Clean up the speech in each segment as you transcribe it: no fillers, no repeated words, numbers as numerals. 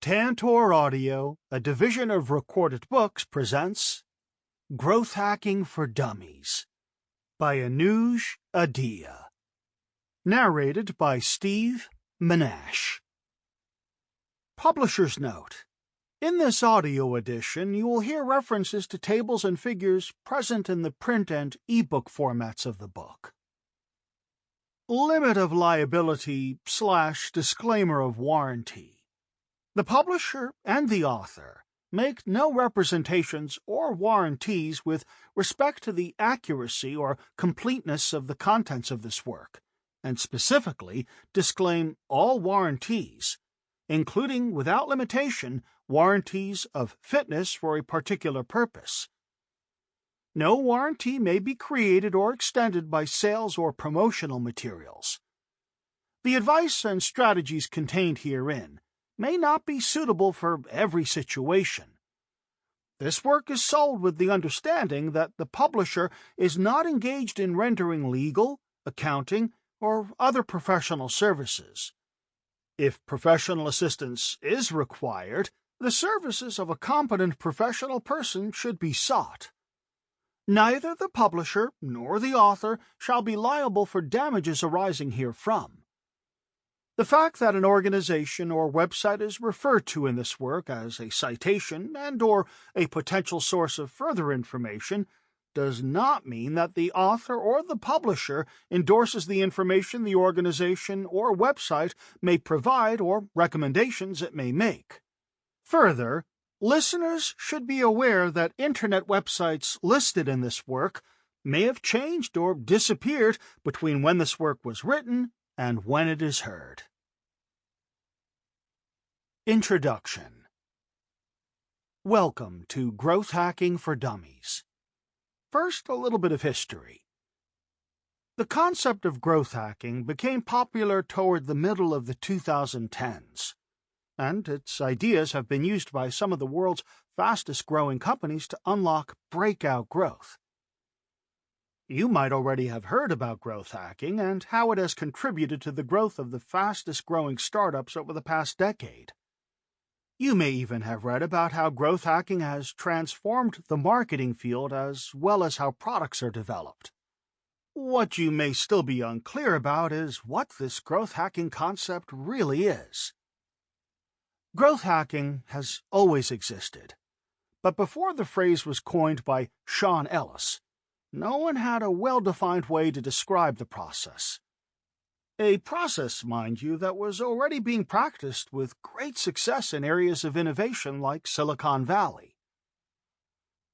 Tantor Audio, a division of Recorded Books, presents Growth Hacking for Dummies by Anuj Adhiya. Narrated by Steve Menasche. Publisher's Note: in this audio edition, you will hear references to tables and figures present in the print and ebook formats of the book. Limit of liability / disclaimer of warranty. The publisher and the author make no representations or warranties with respect to the accuracy or completeness of the contents of this work, and specifically disclaim all warranties, including, without limitation, warranties of fitness for a particular purpose. No warranty may be created or extended by sales or promotional materials. The advice and strategies contained herein may not be suitable for every situation. This work is sold with the understanding that the publisher is not engaged in rendering legal, accounting, or other professional services. If professional assistance is required, the services of a competent professional person should be sought. Neither the publisher nor the author shall be liable for damages arising herefrom. The fact that an organization or website is referred to in this work as a citation and/or a potential source of further information does not mean that the author or the publisher endorses the information the organization or website may provide or recommendations it may make. Further, listeners should be aware that Internet websites listed in this work may have changed or disappeared between when this work was written and when it is heard. Introduction. Welcome to Growth Hacking for Dummies. First, a little bit of history. The concept of growth hacking became popular toward the middle of the 2010s, and its ideas have been used by some of the world's fastest-growing companies to unlock breakout growth. You might already have heard about growth hacking and how it has contributed to the growth of the fastest-growing startups over the past decade. You may even have read about how growth hacking has transformed the marketing field as well as how products are developed. What you may still be unclear about is what this growth hacking concept really is. Growth hacking has always existed, but before the phrase was coined by Sean Ellis, no one had a well-defined way to describe the process. A process, mind you, that was already being practiced with great success in areas of innovation like Silicon Valley.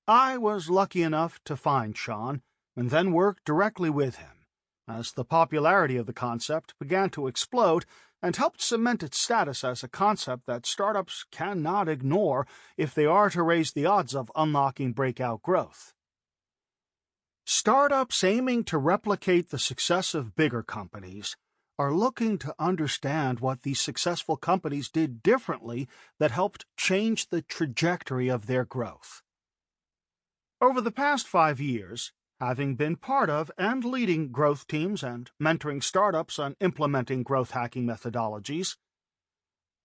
I was lucky enough to find Sean and then work directly with him, as the popularity of the concept began to explode and helped cement its status as a concept that startups cannot ignore if they are to raise the odds of unlocking breakout growth. Startups aiming to replicate the success of bigger companies are looking to understand what these successful companies did differently that helped change the trajectory of their growth. Over the past 5 years, having been part of and leading growth teams and mentoring startups on implementing growth hacking methodologies,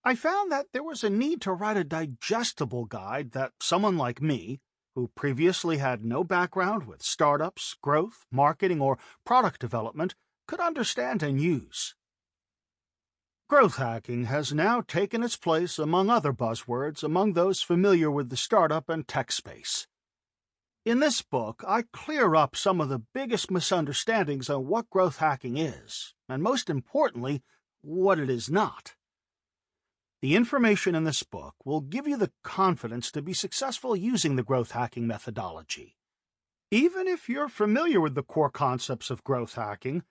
I found that there was a need to write a digestible guide that someone like me, who previously had no background with startups, growth, marketing, or product development, could understand and use. Growth hacking has now taken its place among other buzzwords among those familiar with the startup and tech space. In this book, I clear up some of the biggest misunderstandings on what growth hacking is, and most importantly, what it is not. The information in this book will give you the confidence to be successful using the growth hacking methodology. Even if you're familiar with the core concepts of growth hacking,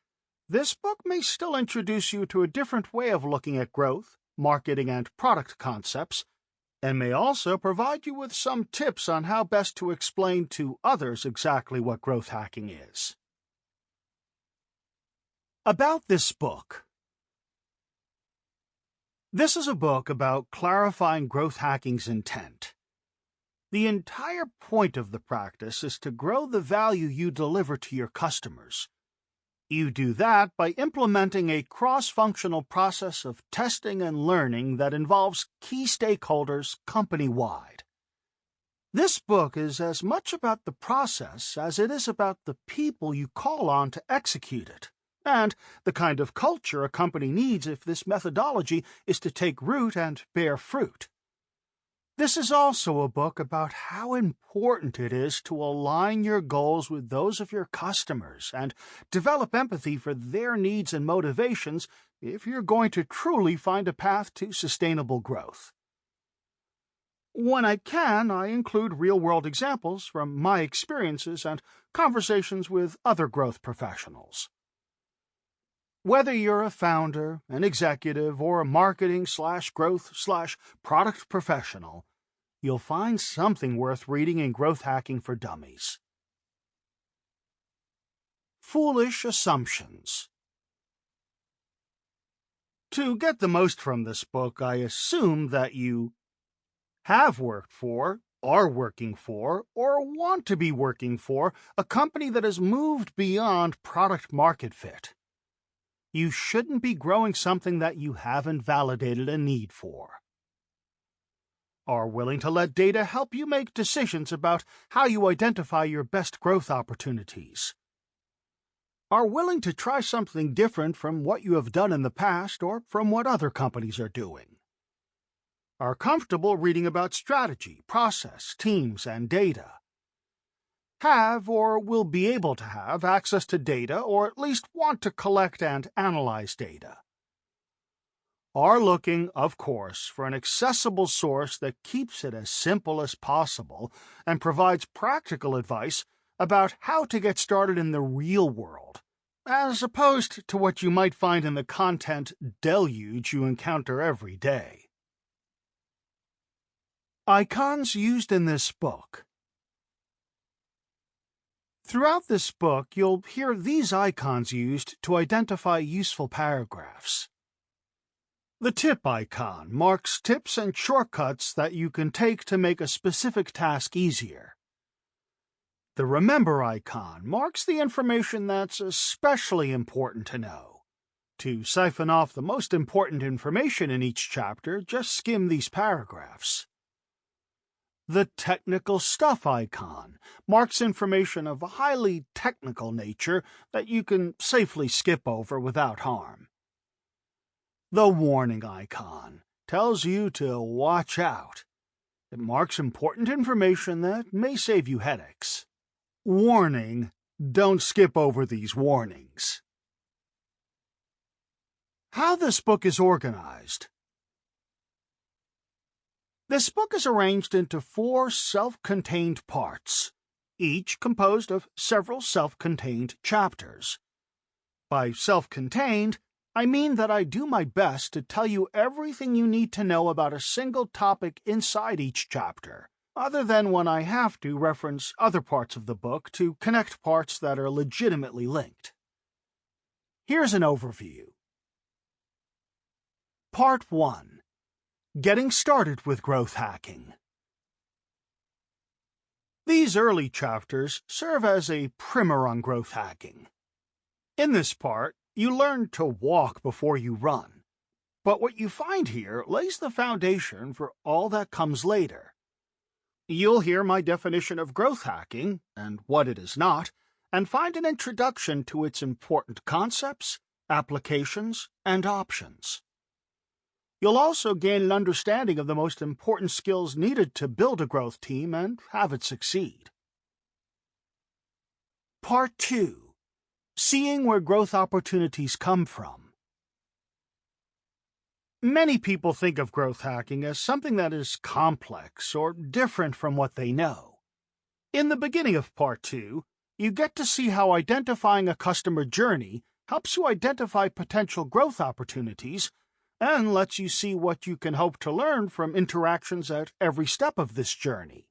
this book may still introduce you to a different way of looking at growth, marketing, and product concepts, and may also provide you with some tips on how best to explain to others exactly what growth hacking is. About this book. This is a book about clarifying growth hacking's intent. The entire point of the practice is to grow the value you deliver to your customers. You do that by implementing a cross-functional process of testing and learning that involves key stakeholders company-wide. This book is as much about the process as it is about the people you call on to execute it, and the kind of culture a company needs if this methodology is to take root and bear fruit. This is also a book about how important it is to align your goals with those of your customers and develop empathy for their needs and motivations if you're going to truly find a path to sustainable growth. When I can, I include real-world examples from my experiences and conversations with other growth professionals. Whether you're a founder, an executive, or a marketing/growth/product professional, you'll find something worth reading in Growth Hacking for Dummies. Foolish Assumptions. To get the most from this book, I assume that you have worked for, are working for, or want to be working for a company that has moved beyond product-market fit. You shouldn't be growing something that you haven't validated a need for. Are willing to let data help you make decisions about how you identify your best growth opportunities. Are willing to try something different from what you have done in the past or from what other companies are doing. Are comfortable reading about strategy, process, teams, and data. Have or will be able to have access to data or at least want to collect and analyze data. Are looking, of course, for an accessible source that keeps it as simple as possible and provides practical advice about how to get started in the real world, as opposed to what you might find in the content deluge you encounter every day. Icons used in this book. Throughout this book, you'll hear these icons used to identify useful paragraphs. The tip icon marks tips and shortcuts that you can take to make a specific task easier. The remember icon marks the information that's especially important to know. To siphon off the most important information in each chapter, just skim these paragraphs. The technical stuff icon marks information of a highly technical nature that you can safely skip over without harm. The warning icon tells you to watch out. It marks important information that may save you headaches. Warning: don't skip over these warnings. How this book is organized. This book is arranged into 4 self-contained parts, each composed of several self-contained chapters. By self-contained, I mean that I do my best to tell you everything you need to know about a single topic inside each chapter, other than when I have to reference other parts of the book to connect parts that are legitimately linked. Here's an overview. Part 1. Getting started with growth hacking. These early chapters serve as a primer on growth hacking. In this part, you learn to walk before you run, but what you find here lays the foundation for all that comes later. You'll hear my definition of growth hacking and what it is not, and find an introduction to its important concepts, applications, and options. You'll also gain an understanding of the most important skills needed to build a growth team and have it succeed. Part 2. Seeing where growth opportunities come from. Many people think of growth hacking as something that is complex or different from what they know. In the beginning of Part 2, you get to see how identifying a customer journey helps you identify potential growth opportunities and lets you see what you can hope to learn from interactions at every step of this journey.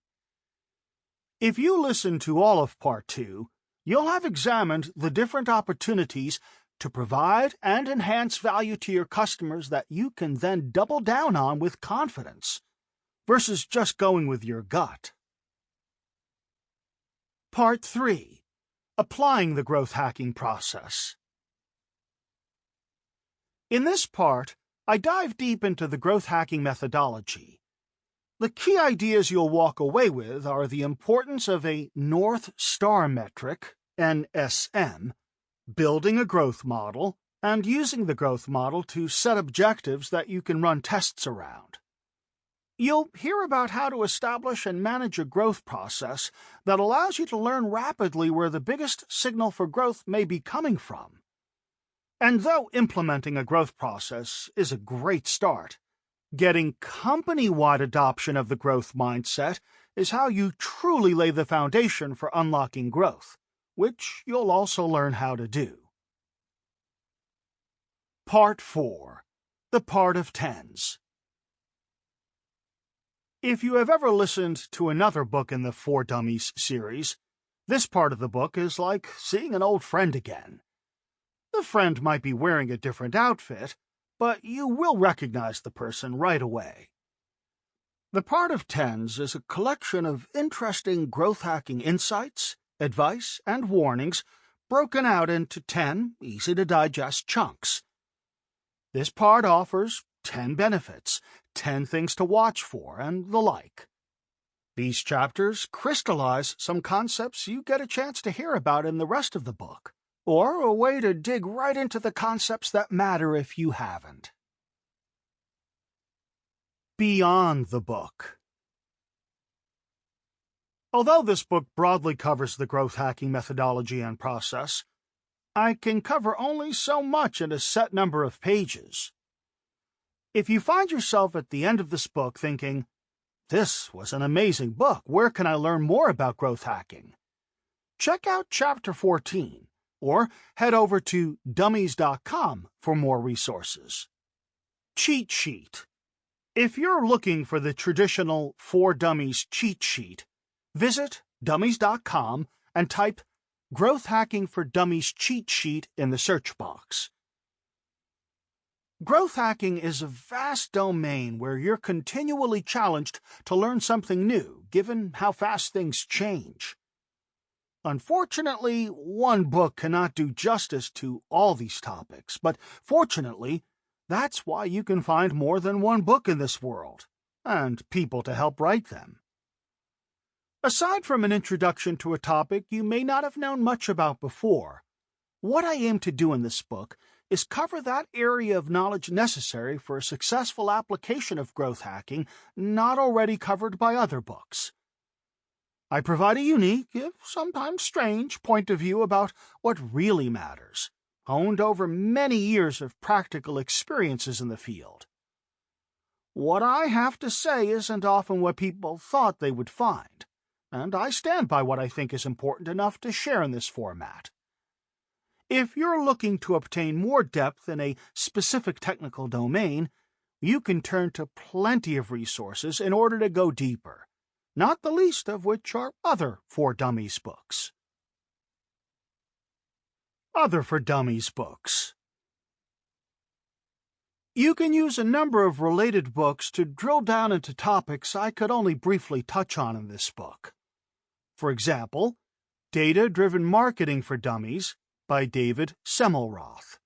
If you listen to all of Part 2, you'll have examined the different opportunities to provide and enhance value to your customers that you can then double down on with confidence, versus just going with your gut. Part 3. Applying the growth hacking process. In this part, I dive deep into the growth hacking methodology. The key ideas you'll walk away with are the importance of a North Star metric, NSM, building a growth model, and using the growth model to set objectives that you can run tests around. You'll hear about how to establish and manage a growth process that allows you to learn rapidly where the biggest signal for growth may be coming from. And though implementing a growth process is a great start, getting company-wide adoption of the growth mindset is how you truly lay the foundation for unlocking growth, which you'll also learn how to do. Part 4. The Part of Tens. If you have ever listened to another book in the For Dummies series, this part of the book is like seeing an old friend again. The friend might be wearing a different outfit, but you will recognize the person right away. The Part of Tens is a collection of interesting growth-hacking insights, advice, and warnings broken out into 10 easy-to-digest chunks. This part offers 10 benefits, 10 things to watch for, and the like. These chapters crystallize some concepts you get a chance to hear about in the rest of the book, or a way to dig right into the concepts that matter if you haven't. Beyond the book. Although this book broadly covers the growth hacking methodology and process, I can cover only so much in a set number of pages. If you find yourself at the end of this book thinking, "This was an amazing book, where can I learn more about growth hacking?" check out Chapter 14, or head over to Dummies.com for more resources. Cheat sheet. If you're looking for the traditional For Dummies cheat sheet, visit Dummies.com and type Growth Hacking for Dummies cheat sheet in the search box. Growth hacking is a vast domain where you're continually challenged to learn something new, given how fast things change. Unfortunately, one book cannot do justice to all these topics, but fortunately, that's why you can find more than one book in this world, and people to help write them. Aside from an introduction to a topic you may not have known much about before, what I aim to do in this book is cover that area of knowledge necessary for a successful application of growth hacking not already covered by other books. I provide a unique, if sometimes strange, point of view about what really matters, honed over many years of practical experiences in the field. What I have to say isn't often what people thought they would find, and I stand by what I think is important enough to share in this format. If you're looking to obtain more depth in a specific technical domain, you can turn to plenty of resources in order to go deeper, not the least of which are other For Dummies books. Other For Dummies books. You can use a number of related books to drill down into topics I could only briefly touch on in this book. For example, Data-Driven Marketing for Dummies by David Semmelroth.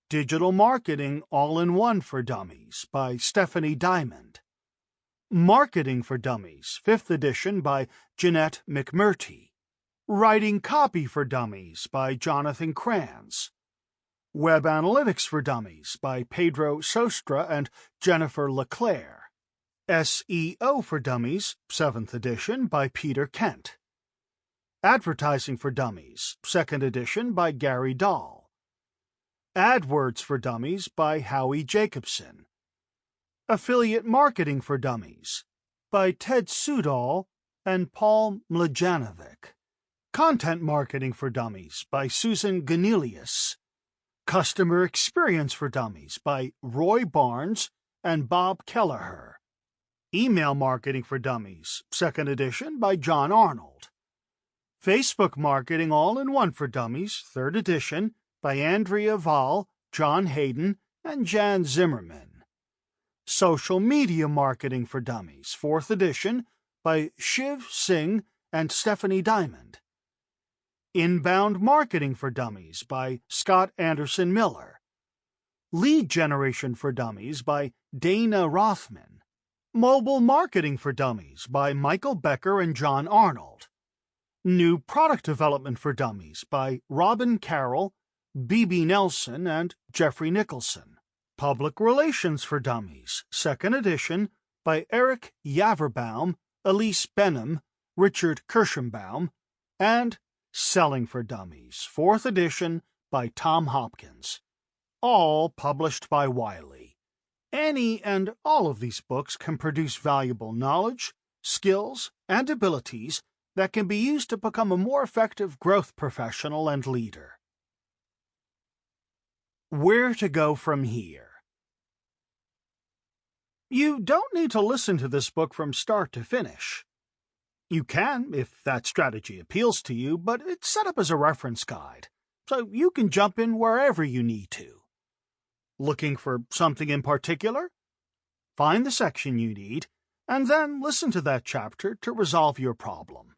Digital Marketing All-in-One for Dummies by Stephanie Diamond. Marketing for Dummies, 5th edition by Jeanette McMurtry. Writing Copy for Dummies by Jonathan Kranz. Web Analytics for Dummies by Pedro Sostra and Jennifer LeClaire. SEO for Dummies, 7th edition by Peter Kent. Advertising for Dummies, 2nd edition by Gary Dahl. AdWords for Dummies by Howie Jacobson. Affiliate Marketing for Dummies by Ted Sudol and Paul Mlajanovic. Content Marketing for Dummies by Susan Ganelius. Customer Experience for Dummies by Roy Barnes and Bob Kelleher. Email Marketing for Dummies, 2nd edition by John Arnold. Facebook Marketing All-in-One for Dummies, 3rd edition by Andrea Vahl, John Hayden, and Jan Zimmerman. Social Media Marketing for Dummies, 4th edition by Shiv Singh and Stephanie Diamond. Inbound Marketing for Dummies by Scott Anderson Miller. Lead Generation for Dummies by Dana Rothman, Mobile Marketing for Dummies by Michael Becker and John Arnold, New Product Development for Dummies by Robin Carroll, B.B. Nelson, and Jeffrey Nicholson, Public Relations for Dummies, 2nd edition by Eric Yaverbaum, Elise Benham, Richard Kirschenbaum, and Selling for Dummies, 4th edition by Tom Hopkins, all published by Wiley. Any and all of these books can produce valuable knowledge, skills, and abilities that can be used to become a more effective growth professional and leader. Where to go from here? You don't need to listen to this book from start to finish. You can, if that strategy appeals to you, but it's set up as a reference guide, so you can jump in wherever you need to. Looking for something in particular? Find the section you need, and then listen to that chapter to resolve your problem.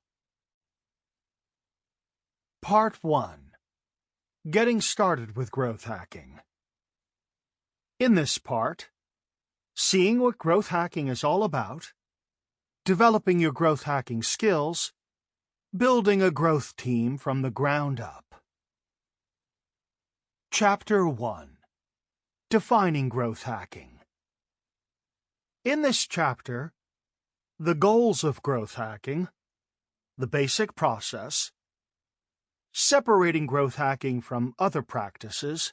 Part 1. Getting Started with Growth Hacking. In this part, seeing what growth hacking is all about, developing your growth hacking skills, building a growth team from the ground up. Chapter 1. Defining growth hacking. In this chapter, the goals of growth hacking, the basic process, separating growth hacking from other practices,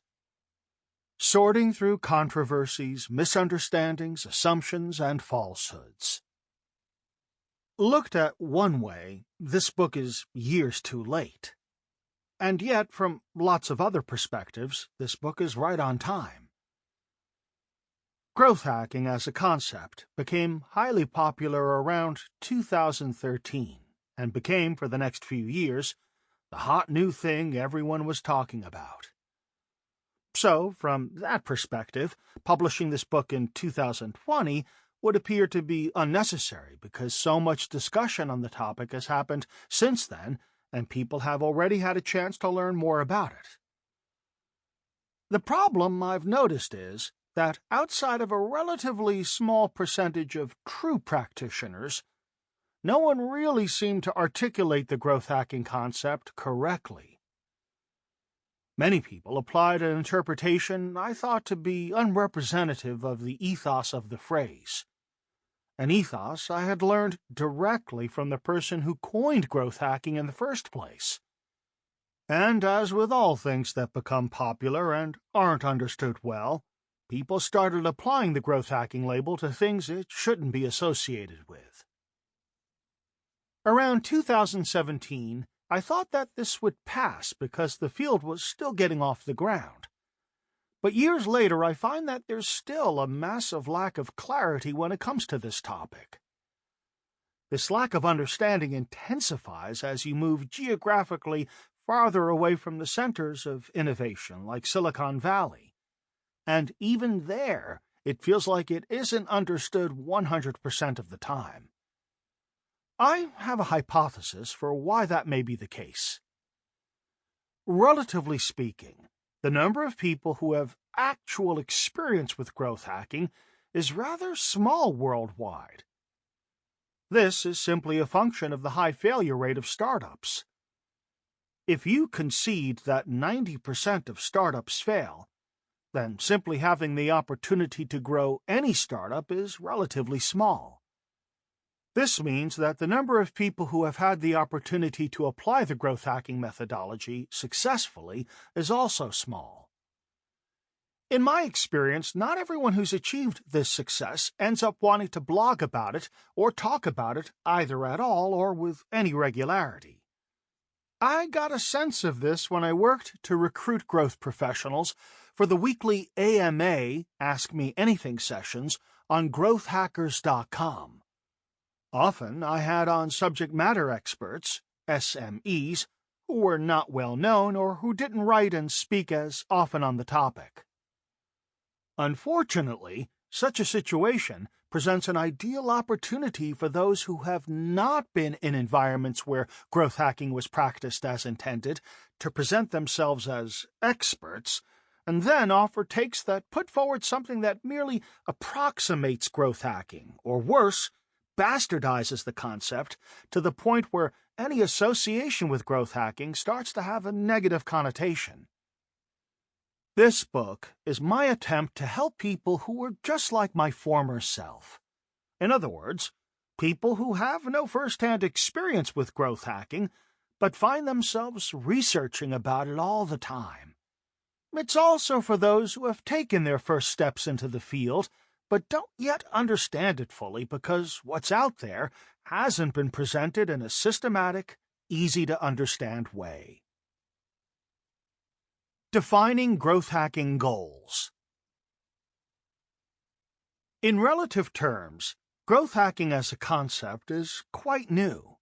sorting through controversies, misunderstandings, assumptions, and falsehoods. Looked at one way, this book is years too late. And yet, from lots of other perspectives, this book is right on time. Growth hacking as a concept became highly popular around 2013 and became, for the next few years, the hot new thing everyone was talking about. So, from that perspective, publishing this book in 2020 would appear to be unnecessary because so much discussion on the topic has happened since then, and people have already had a chance to learn more about it. The problem I've noticed is that outside of a relatively small percentage of true practitioners, no one really seemed to articulate the growth hacking concept correctly. Many people applied an interpretation I thought to be unrepresentative of the ethos of the phrase, an ethos I had learned directly from the person who coined growth hacking in the first place. And as with all things that become popular and aren't understood well, people started applying the growth hacking label to things it shouldn't be associated with. Around 2017, I thought that this would pass because the field was still getting off the ground. But years later, I find that there's still a massive lack of clarity when it comes to this topic. This lack of understanding intensifies as you move geographically farther away from the centers of innovation like Silicon Valley. And even there, it feels like it isn't understood 100% of the time. I have a hypothesis for why that may be the case. Relatively speaking, the number of people who have actual experience with growth hacking is rather small worldwide. This is simply a function of the high failure rate of startups. If you concede that 90% of startups fail, then simply having the opportunity to grow any startup is relatively small. This means that the number of people who have had the opportunity to apply the growth hacking methodology successfully is also small. In my experience, not everyone who's achieved this success ends up wanting to blog about it or talk about it either at all or with any regularity. I got a sense of this when I worked to recruit growth professionals for the weekly AMA Ask Me Anything sessions on growthhackers.com. Often I had on subject matter experts, SMEs, who were not well known or who didn't write and speak as often on the topic. Unfortunately, such a situation presents an ideal opportunity for those who have not been in environments where growth hacking was practiced as intended to present themselves as experts and then offer takes that put forward something that merely approximates growth hacking, or worse, bastardizes the concept to the point where any association with growth hacking starts to have a negative connotation. This book is my attempt to help people who are just like my former self. In other words, people who have no first-hand experience with growth hacking, but find themselves researching about it all the time. It's also for those who have taken their first steps into the field, but don't yet understand it fully because what's out there hasn't been presented in a systematic, easy-to-understand way. Defining growth hacking goals. In relative terms, growth hacking as a concept is quite new.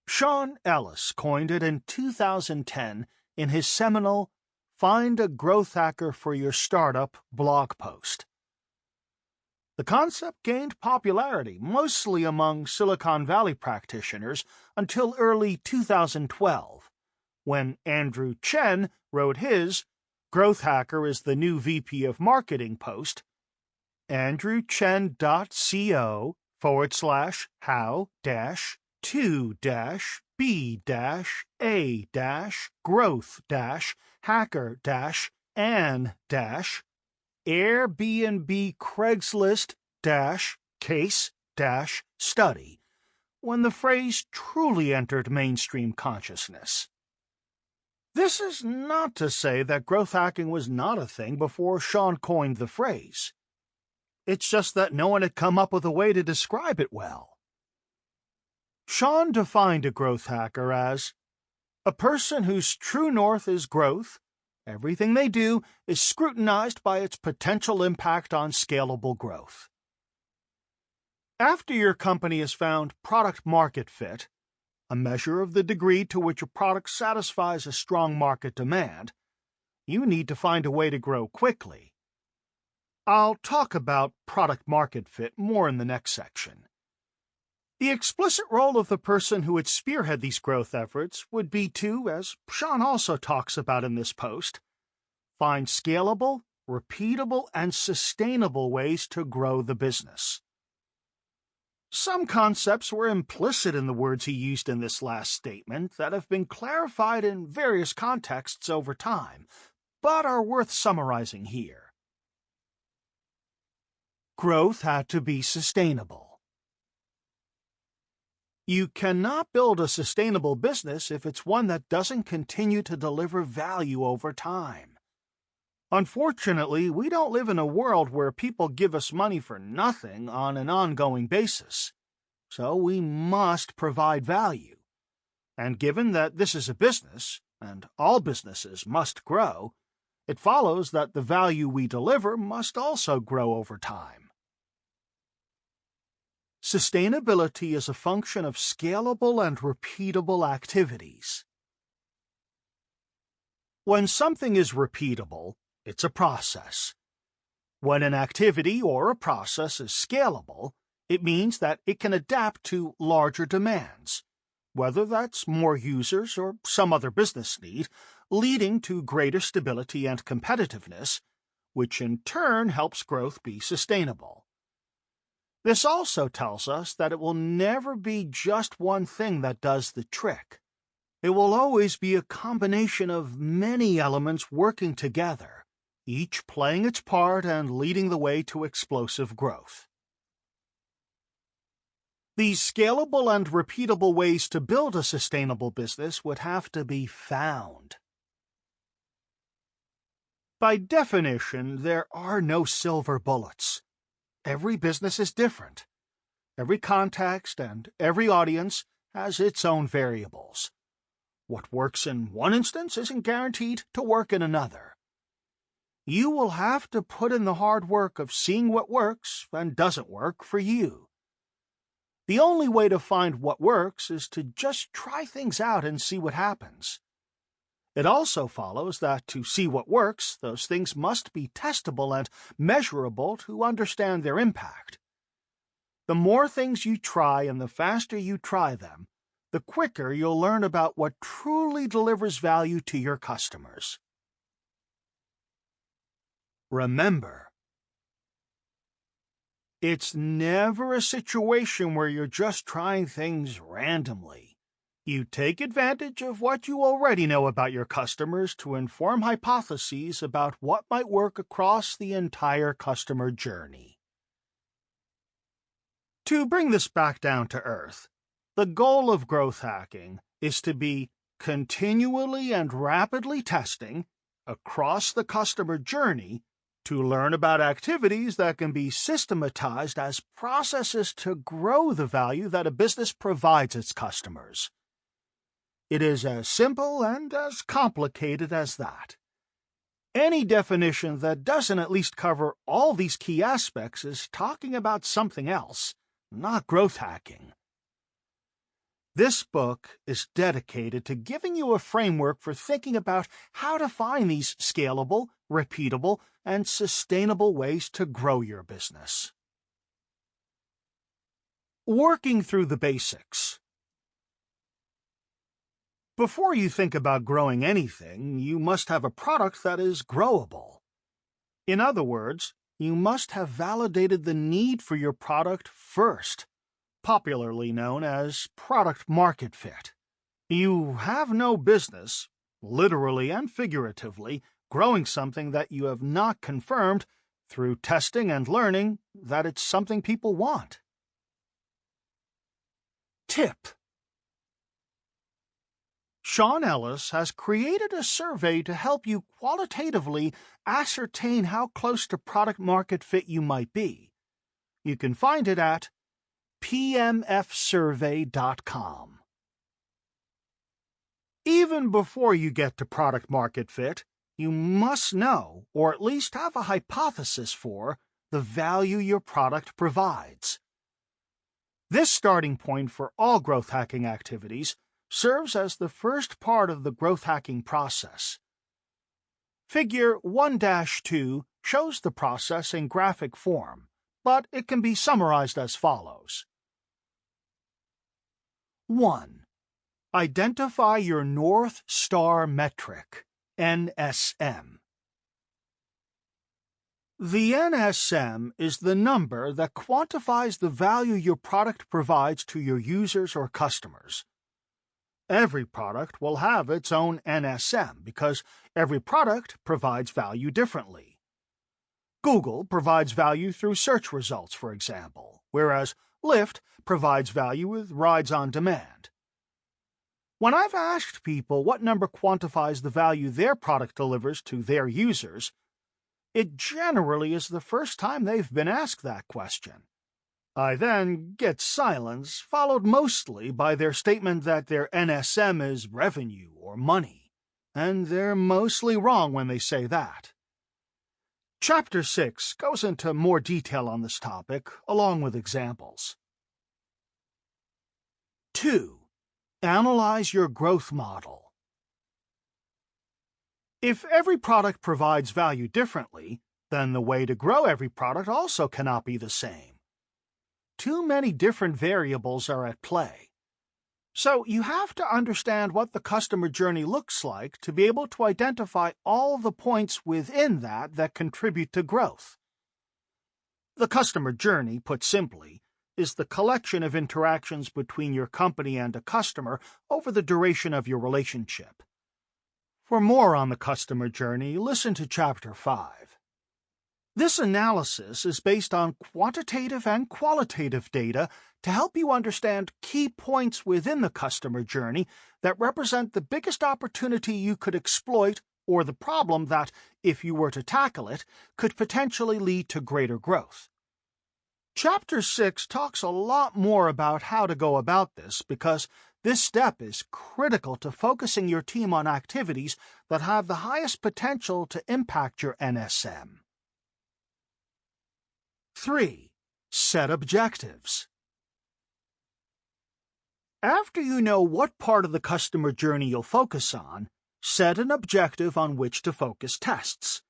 Sean Ellis coined it in 2010 in his seminal Find a Growth Hacker for Your Startup blog post. The concept gained popularity mostly among Silicon Valley practitioners until early 2012, when Andrew Chen wrote his Growth Hacker is the New VP of Marketing post, andrew-chen.co-how-2-b-a-hacker-an-Airbnb Craigslist-case-study, when the phrase truly entered mainstream consciousness. This is not to say that growth hacking was not a thing before Sean coined the phrase. It's just that no one had come up with a way to describe it well. Sean defined a growth hacker as a person whose true north is growth. Everything they do is scrutinized by its potential impact on scalable growth. After your company has found product-market fit, a measure of the degree to which a product satisfies a strong market demand, you need to find a way to grow quickly. I'll talk about product-market fit more in the next section. The explicit role of the person who would spearhead these growth efforts would be to, as Sean also talks about in this post, find scalable, repeatable, and sustainable ways to grow the business. Some concepts were implicit in the words he used in this last statement that have been clarified in various contexts over time, but are worth summarizing here. Growth had to be sustainable. You cannot build a sustainable business if it's one that doesn't continue to deliver value over time. Unfortunately, we don't live in a world where people give us money for nothing on an ongoing basis, so we must provide value. And given that this is a business, and all businesses must grow, it follows that the value we deliver must also grow over time. Sustainability is a function of scalable and repeatable activities. When something is repeatable, it's a process. When an activity or a process is scalable, it means that it can adapt to larger demands, whether that's more users or some other business need, leading to greater stability and competitiveness, which in turn helps growth be sustainable. This also tells us that it will never be just one thing that does the trick. It will always be a combination of many elements working together, each playing its part and leading the way to explosive growth. These scalable and repeatable ways to build a sustainable business would have to be found. By definition, there are no silver bullets. Every business is different. Every context and every audience has its own variables. What works in one instance isn't guaranteed to work in another. You will have to put in the hard work of seeing what works and doesn't work for you. The only way to find what works is to just try things out and see what happens. It also follows that to see what works, those things must be testable and measurable to understand their impact. The more things you try and the faster you try them, the quicker you'll learn about what truly delivers value to your customers. Remember, it's never a situation where you're just trying things randomly. You take advantage of what you already know about your customers to inform hypotheses about what might work across the entire customer journey. To bring this back down to earth, the goal of growth hacking is to be continually and rapidly testing across the customer journey to learn about activities that can be systematized as processes to grow the value that a business provides its customers. It is as simple and as complicated as that. Any definition that doesn't at least cover all these key aspects is talking about something else, not growth hacking. This book is dedicated to giving you a framework for thinking about how to find these scalable, repeatable, and sustainable ways to grow your business. Working through the basics. Before you think about growing anything, you must have a product that is growable. In other words, you must have validated the need for your product first, popularly known as product market fit. You have no business, literally and figuratively, growing something that you have not confirmed through testing and learning that it's something people want. Tip: Sean Ellis has created a survey to help you qualitatively ascertain how close to product market fit you might be. You can find it at pmfsurvey.com. Even before you get to product market fit, you must know, or at least have a hypothesis for, the value your product provides. This starting point for all growth hacking activities serves as the first part of the growth hacking process. Figure 1-2 shows the process in graphic form, but it can be summarized as follows. 1. Identify your North Star metric, NSM. The NSM is the number that quantifies the value your product provides to your users or customers. Every product will have its own NSM because every product provides value differently. Google provides value through search results, for example, whereas Lyft provides value with rides on demand. When I've asked people what number quantifies the value their product delivers to their users, it generally is the first time they've been asked that question. I then get silence, followed mostly by their statement that their NSM is revenue or money, and they're mostly wrong when they say that. Chapter 6 goes into more detail on this topic, along with examples. 2. Analyze your growth model. If every product provides value differently, then the way to grow every product also cannot be the same. Too many different variables are at play. So you have to understand what the customer journey looks like to be able to identify all the points within that contribute to growth. The customer journey, put simply, is the collection of interactions between your company and a customer over the duration of your relationship. For more on the customer journey, listen to Chapter 5. This analysis is based on quantitative and qualitative data to help you understand key points within the customer journey that represent the biggest opportunity you could exploit or the problem that, if you were to tackle it, could potentially lead to greater growth. Chapter 6 talks a lot more about how to go about this because this step is critical to focusing your team on activities that have the highest potential to impact your NSM. 3. Set objectives. After you know what part of the customer journey you'll focus on, set an objective on which to focus tests.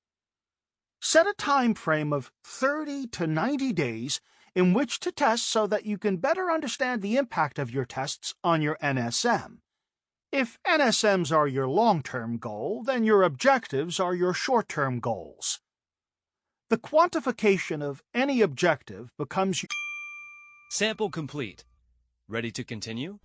Set a time frame of 30 to 90 days in which to test so that you can better understand the impact of your tests on your NSM. If NSMs are your long-term goal, then your objectives are your short-term goals. The quantification of any objective becomes... Sample complete. Ready to continue?